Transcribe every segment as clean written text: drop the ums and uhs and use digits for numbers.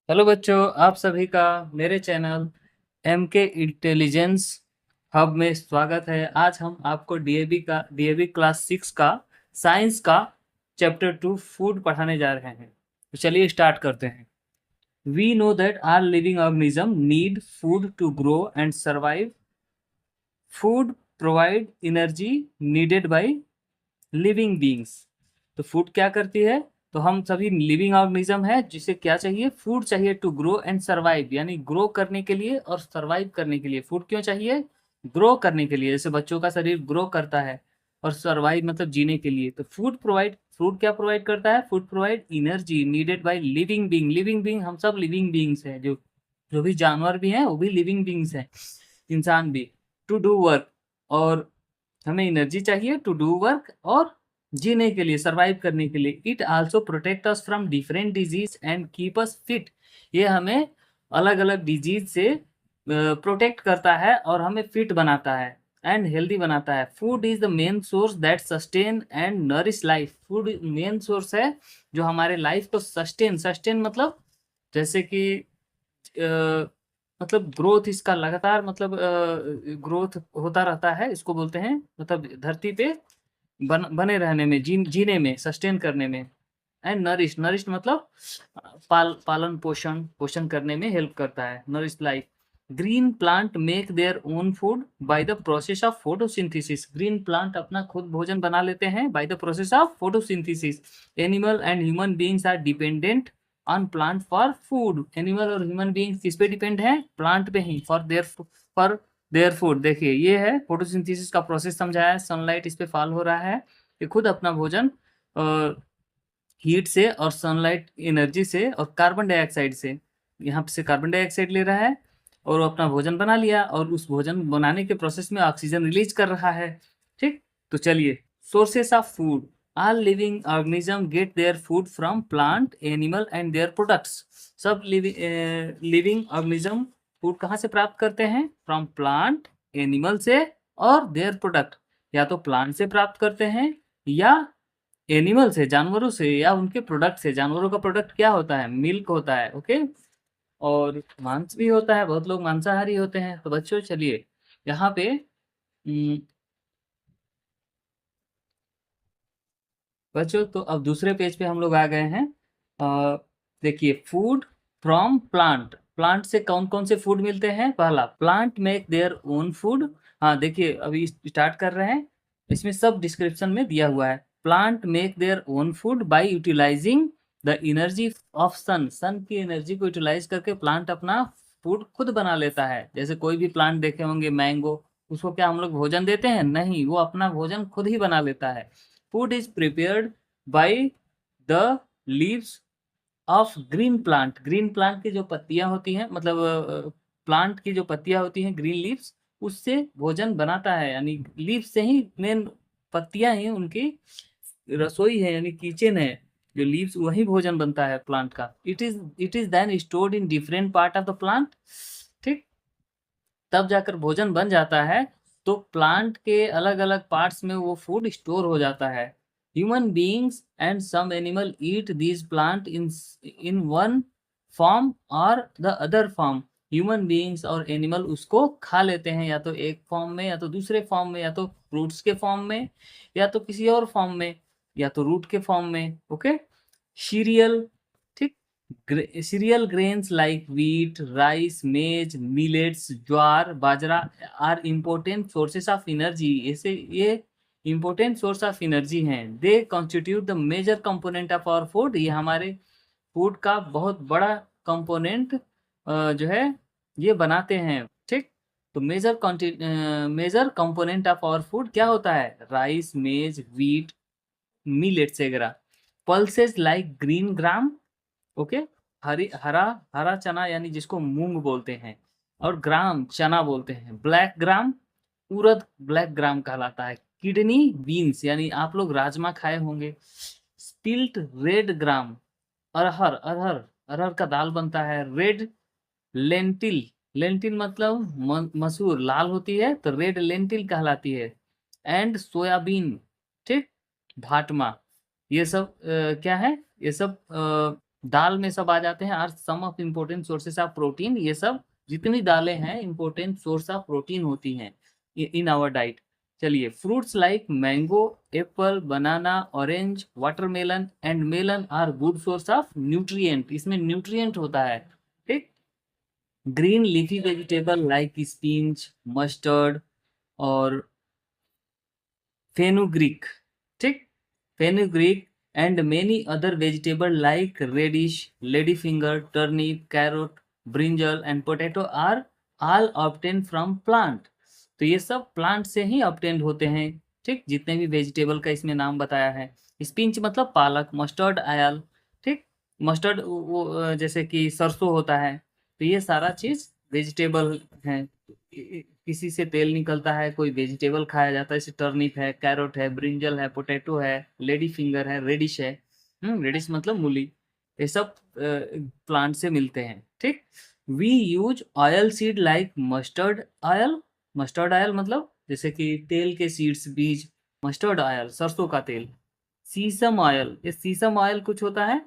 Hello बच्चों, आप सभी का मेरे चैनल एम के इंटेलिजेंस हब में स्वागत है। आज हम आपको डीएवी क्लास 6 का साइंस का चैप्टर 2 फूड पढ़ाने जा रहे हैं। तो चलिए स्टार्ट करते हैं। We know that are living organism need food to grow and survive. Food provide energy needed by living beings. तो फूड क्या करती है? तो हम सभी लिविंग ऑर्गेनिज्म है जिसे क्या चाहिए? फूड चाहिए टू ग्रो एंड सर्वाइव, यानी ग्रो करने के लिए और सर्वाइव करने के लिए। फूड क्यों चाहिए? ग्रो करने के लिए, जैसे बच्चों का शरीर ग्रो करता है। और सर्वाइव मतलब जीने के लिए। तो फूड क्या प्रोवाइड करता है? Food provide energy needed by living being. Living being हम सब लिविंग बींग्स हैं। जो जो भी जानवर भी हैं वो भी लिविंग बींग्स हैं, इंसान भी। टू डू वर्क, और हमें एनर्जी चाहिए टू डू वर्क और जीने के लिए, सर्वाइव करने के लिए। It also protect us from different disease and keep us fit. ये हमें अलग अलग डिजीज से प्रोटेक्ट करता है और हमें फिट बनाता है एंड हेल्दी बनाता है। Food is the main source that sustain and nourish life. Food main source है जो हमारे लाइफ को सस्टेन सस्टेन मतलब जैसे कि मतलब ग्रोथ, इसका लगातार मतलब ग्रोथ होता रहता है, इसको बोलते हैं मतलब धरती पे बने रहने में, जीने में, सस्टेन करने में। एंड नरिश, नरिश मतलब पालन पोषण पोषण करने में हेल्प करता है। Nourish life. Green plant make their own food by the process of photosynthesis. Green plant अपना खुद भोजन बना लेते हैं by the process of photosynthesis. Animal and human beings are dependent on plant for food. Animal और human beings किस पे depend है? प्लांट पे ही, फॉर देयर फूड। देखिए ये है फोटोसिंथेसिस का प्रोसेस समझाया है। सनलाइट इस पे फॉल हो रहा है, ये खुद अपना भोजन हीट से और सनलाइट एनर्जी से और कार्बन डाइऑक्साइड से, यहाँ से कार्बन डाइऑक्साइड ले रहा है और वो अपना भोजन बना लिया, और उस भोजन बनाने के प्रोसेस में ऑक्सीजन रिलीज कर रहा है। ठीक। तो चलिए, sources of food. All living organism gate their food from plant, animal and their products. सब लिविंग ऑर्गेनिज्म फूड कहाँ से प्राप्त करते हैं? फ्रॉम प्लांट, एनिमल से और देयर प्रोडक्ट। या तो प्लांट से प्राप्त करते हैं या एनिमल से, जानवरों से, या उनके प्रोडक्ट से। जानवरों का प्रोडक्ट क्या होता है? मिल्क होता है। ओके। और मांस भी होता है, बहुत लोग मांसाहारी होते हैं। तो बच्चों चलिए यहाँ पे बच्चों, तो अब दूसरे पेज पे हम लोग आ गए हैं। अ, देखिए, फूड फ्रॉम प्लांट। प्लांट से कौन कौन से फूड मिलते हैं? पहला, plant make their own food. हाँ देखिए, अभी स्टार्ट कर रहे हैं, इसमें सब डिस्क्रिप्शन में दिया हुआ है। Plant make their own food by utilising the energy of sun. Sun की एनर्जी को यूटिलाइज करके प्लांट अपना फूड खुद बना लेता है। जैसे कोई भी प्लांट देखे होंगे, मैंगो, उसको क्या हम लोग भोजन देते हैं? नहीं, वो अपना भोजन खुद ही बना लेता है। Food is prepared by the leaves of green plant. Green plant की जो पत्तियां होती हैं, मतलब प्लांट की जो पत्तियां होती हैं, ग्रीन लीव्स, उससे भोजन बनाता है। यानी लीव्स से ही मेन, पत्तियां ही उनकी रसोई है, यानी किचन है। जो लीव्स, वही भोजन बनता है प्लांट का। It is then stored in different part of the plant. ठीक। तब जाकर भोजन बन जाता है। तो प्लांट के अलग अलग पार्ट्स में वो फूड स्टोर हो जाता है। Human beings and some animal eat these plant in one form और the other form. Human beings और एनिमल उसको खा लेते हैं, या तो एक फॉर्म में, या तो दूसरे फॉर्म में, या तो फ्रूट्स के फॉर्म में, या तो किसी और फॉर्म में, या तो रूट के फॉर्म में। ओके। सीरियल। ठीक। Cereal grains like wheat, rice, maize, millets, jowar, bajra are important sources of energy। ऐसे ये important source of energy हैं। They constitute the major component of our food। ये हमारे फूड का बहुत बड़ा कंपोनेंट जो है ये बनाते हैं। ठीक। तो major component of our food क्या होता है? राइस, मेज, व्हीट, मिलेट्स वगैरह। Pulses like green gram. Okay. हरा हरा चना, यानी जिसको मूंग बोलते हैं, और ग्राम चना बोलते हैं। ब्लैक ग्राम, उड़द ब्लैक ग्राम कहलाता है। किडनी बीन्स, यानी आप लोग राजमा खाए होंगे। स्पिल्ट रेड ग्राम, अरहर अरहर अरहर का दाल बनता है। रेड लेंटिल, लेंटिल मतलब मसूर, लाल होती है तो रेड लेंटिल कहलाती है। And soybean. ठीक। भाटमा। ये सब क्या है? ये सब दाल में सब आ जाते हैं। Are some of important sources of protein, ये सब जितनी दालें हैं इम्पोर्टेंट सोर्स ऑफ प्रोटीन होती हैं इन आवर डाइट। चलिए, fruits like mango, apple, banana, orange, watermelon and melon are good source of nutrient, इसमें न्यूट्रिएंट होता है। ठीक। Green leafy vegetable like spinach, mustard और फेनुग्रीक, ठीक, fenugreek and many other vegetable like radish, ladyfinger, turnip, carrot, brinjal and potato are all obtained from plant। तो ये सब plant से ही obtained होते हैं। ठीक, जितने भी वेजिटेबल का इसमें नाम बताया है। स्पिंच मतलब पालक, मस्टर्ड आयल, ठीक, मस्टर्ड वो जैसे कि सरसों होता है। तो ये सारा चीज वेजिटेबल है। किसी से तेल निकलता है, कोई वेजिटेबल खाया जाता है, जैसे टर्निप है, कैरोट है, ब्रिंजल है, पोटैटो है, लेडी फिंगर है, रेडिश है। रेडिश मतलब मूली। ये सब प्लांट से मिलते हैं। ठीक। We use oil seed like mustard oil. Mustard oil मतलब जैसे कि तेल के सीड्स, बीज। मस्टर्ड ऑयल सरसों का तेल। सीसम ऑयल, ये सीसम ऑयल कुछ होता है।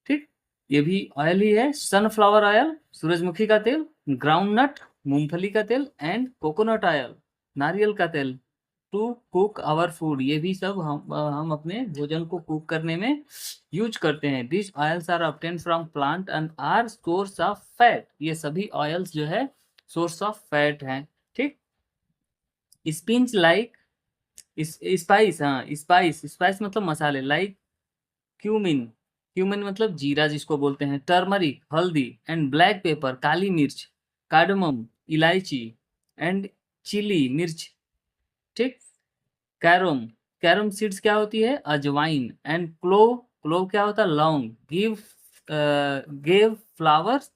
ठीक, ये भी ऑयल ही है। सनफ्लावर ऑयल सूरजमुखी का तेल। ग्राउंडनट मूंगफली का तेल एंड कोकोनट ऑयल नारियल का तेल टू कुक आवर फूड, ये भी सब हम अपने भोजन को कुक करने में यूज करते हैं। This oils are obtain from plant and are source of fat, ये सभी ऑयल्स जो है सोर्स ऑफ फैट हैं। ठीक। स्पिंच लाइक स्पाइस, हाँ स्पाइस, स्पाइस मतलब मसाले, लाइक क्यूमिन, क्यूमिन मतलब जीरा जिसको बोलते हैं, टर्मरिक हल्दी एंड ब्लैक पेपर काली मिर्च, कार्डमम इलायची एंड चिली मिर्च। ठीक। कैरम, कैरम सीड्स क्या होती है, अजवाइन एंड क्लोव, क्लोव क्या होता है, लौंग। गिव गिव फ्लावर्स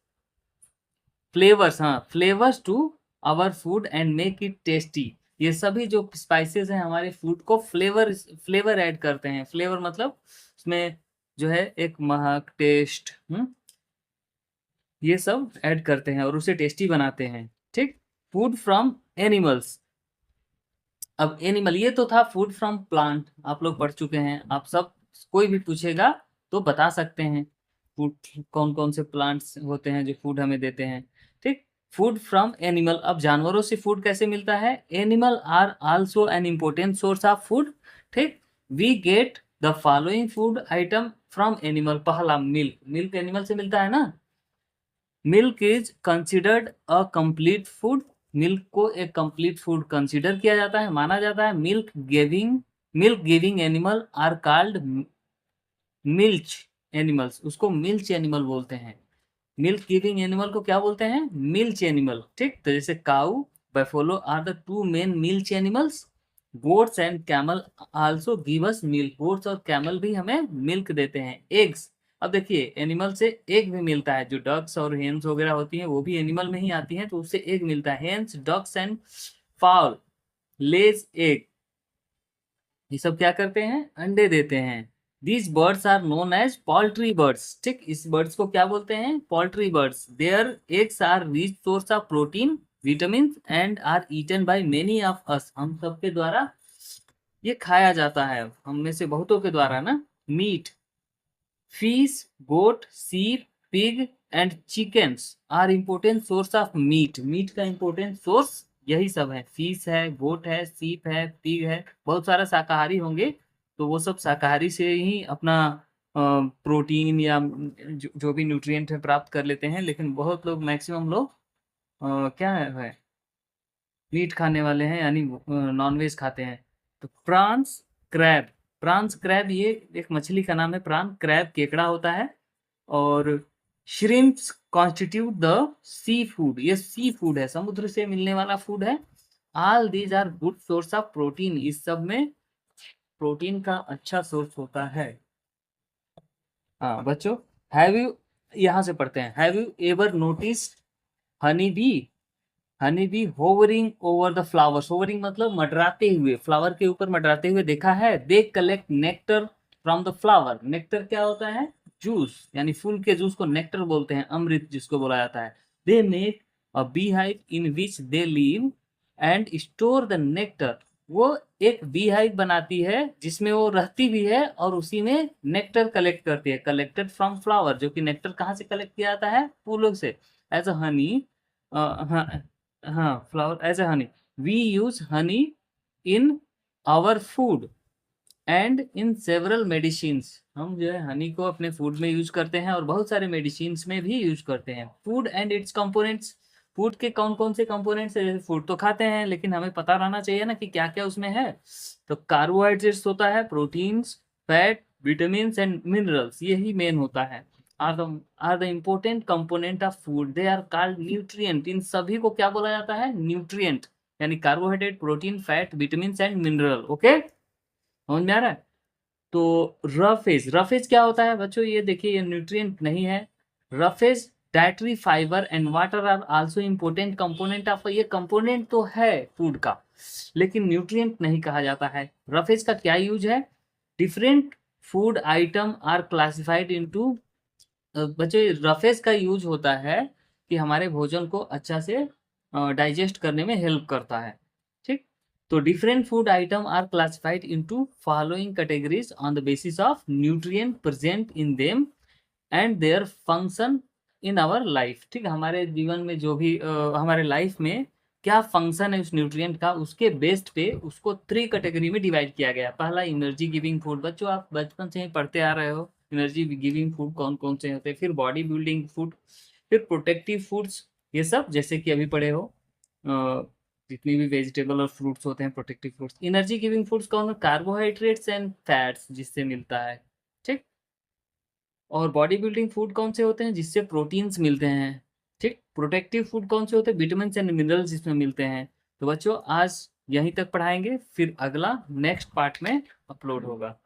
फ्लेवर्स, हाँ flavours to our food and make it tasty. ये सभी जो स्पाइसेस हैं हमारे फूड को फ्लेवर ऐड करते हैं। फ्लेवर मतलब उसमें जो है एक महक, टेस्ट, ये सब ऐड करते हैं और उसे टेस्टी बनाते हैं। ठीक। फूड फ्रॉम एनिमल्स, अब एनिमल ये तो था फूड फ्रॉम प्लांट, आप लोग पढ़ चुके हैं। आप सब कोई भी पूछेगा तो बता सकते हैं फूड कौन कौन से प्लांट्स होते हैं जो फूड हमें देते हैं। ठीक। फूड फ्रॉम एनिमल, अब जानवरों से फूड कैसे मिलता है। Animal are also an important source of food. ठीक। We get the following food item from animal. पहला मिल्क, मिल्क एनिमल से मिलता है ना। Milk is considered a complete food, milk को एक कंप्लीट फूड कंसिडर किया जाता है, माना जाता है। Milk giving animal are called milch animals, उसको मिल्च एनिमल बोलते हैं। मिल्क गिविंग एनिमल को क्या बोलते हैं, मिल्च एनिमल। ठीक, तो जैसे cow, buffalo are the two main milch animals. Goats and camel also give us milk, goats और कैमल भी हमें मिल्क देते हैं। एग्स, अब देखिए एनिमल से एग भी मिलता है, जो डक्स और हेन्स वगैरह होती हैं वो भी एनिमल में ही आती हैं, तो उससे एग मिलता है। Hens, ducks and fowl lays egg, ये सब क्या करते हैं, अंडे देते हैं। These birds are known as poultry birds. ठीक, इस बर्ड्स को क्या बोलते हैं, poultry birds. Their eggs are rich source of protein, vitamin and are eaten by many of us, हम सबके द्वारा ये खाया जाता है, हम में से बहुतों के द्वारा ना। Meet, fish, goat, sheep, pig and chickens are important source of meat, meat का इम्पोर्टेंट सोर्स यही सब है। फिश है, गोट है, सीप है, पिग है। बहुत सारा शाकाहारी होंगे तो वो सब शाकाहारी से ही अपना प्रोटीन या जो भी न्यूट्रिएंट है प्राप्त कर लेते हैं, लेकिन बहुत लोग, मैक्सिमम लोग क्या है मीट खाने वाले हैं, यानी नॉनवेज खाते हैं। तो प्रॉन्स, क्रैब, प्रॉन्स क्रैब ये एक मछली का नाम है। प्रॉन, क्रैब केकड़ा होता है। और shrimps constitute the sea food, ये सी फूड है, समुद्र से मिलने वाला फूड है। All these are good source of protein, इस सब में प्रोटीन का अच्छा सोर्स होता है। हाँ बच्चों, हैव यू, यहाँ से पढ़ते हैं, have you ever notice honey bee, honey bee hovering over the flowers, hovering मतलब मंडराते हुए, फ्लावर के ऊपर मंडराते हुए देखा है। They collect nectar from the flower, nectar क्या होता है, जूस, यानी फूल के जूस को नेक्टर बोलते हैं, अमृत जिसको बोला जाता है। They make a bee hive in which they live and store the nectar, वो एक बी हाइव बनाती है जिसमें वो रहती भी है और उसी में नेक्टर कलेक्ट करती है, कलेक्टेड फ्रॉम फ्लावर, जो कि नेक्टर कहाँ से कलेक्ट किया जाता है, फूलों से, एज अ हनी। हाँ, हाँ, flower as a honey. We use honey in our food and in several medicines. हम जो है हनी को अपने फूड में यूज करते हैं और बहुत सारे मेडिसिन्स में भी यूज करते हैं। Food and it's components, food के कौन कौन से कंपोनेंट्स है, फूड तो खाते हैं लेकिन हमें पता रहना चाहिए ना कि क्या क्या उसमें है। तो कार्बोहाइड्रेट्स होता है, proteins, fat, vitamin and minerals, यही मेन होता है। Are the important component of food, they are called nutrient. इन सभी को क्या बोला जाता है, न्यूट्रिएंट, यानी carbohydrate, protein, fat, vitamin and mineral. Okay, समझ में आ रहा है। तो रफेज, रफेज क्या होता है बच्चों, ये देखिए ये न्यूट्रिएंट नहीं है। Roughage, dietary fibre and water are also important component of, ये कंपोनेंट तो है फूड का लेकिन न्यूट्रिएंट नहीं कहा जाता है। रफेज का क्या यूज है, different food item are classified into, बच्चों रफेज का यूज होता है कि हमारे भोजन को अच्छा से डाइजेस्ट करने में हेल्प करता है। ठीक, तो different food item are classified into following categories on the basis of nutrient present in them and their function in our life. ठीक, हमारे जीवन में जो भी हमारे लाइफ में क्या फंक्शन है उस न्यूट्रिएंट का, उसके बेस्ड पे उसको 3 कैटेगरी में डिवाइड किया गया। पहला एनर्जी गिविंग फूड, बच्चों आप बचपन से ही पढ़ते आ रहे हो एनर्जी गिविंग फूड कौन कौन से होते हैं। फिर बॉडी बिल्डिंग फूड, फिर प्रोटेक्टिव फूड्स, ये सब जैसे कि अभी पढ़े हो, जितनी भी वेजिटेबल और फ्रूट्स होते हैं protective foods. Energy giving foods कौन, कार्बोहाइड्रेट्स एंड फैट्स जिससे मिलता है। ठीक, और बॉडी बिल्डिंग फूड कौन से होते हैं, जिससे प्रोटीन्स मिलते हैं। ठीक, प्रोटेक्टिव फूड कौन से होते हैं, विटामिन एंड मिनरल्स जिसमें मिलते हैं। तो बच्चों आज यहीं तक पढ़ाएंगे, फिर अगला नेक्स्ट पार्ट में अपलोड होगा।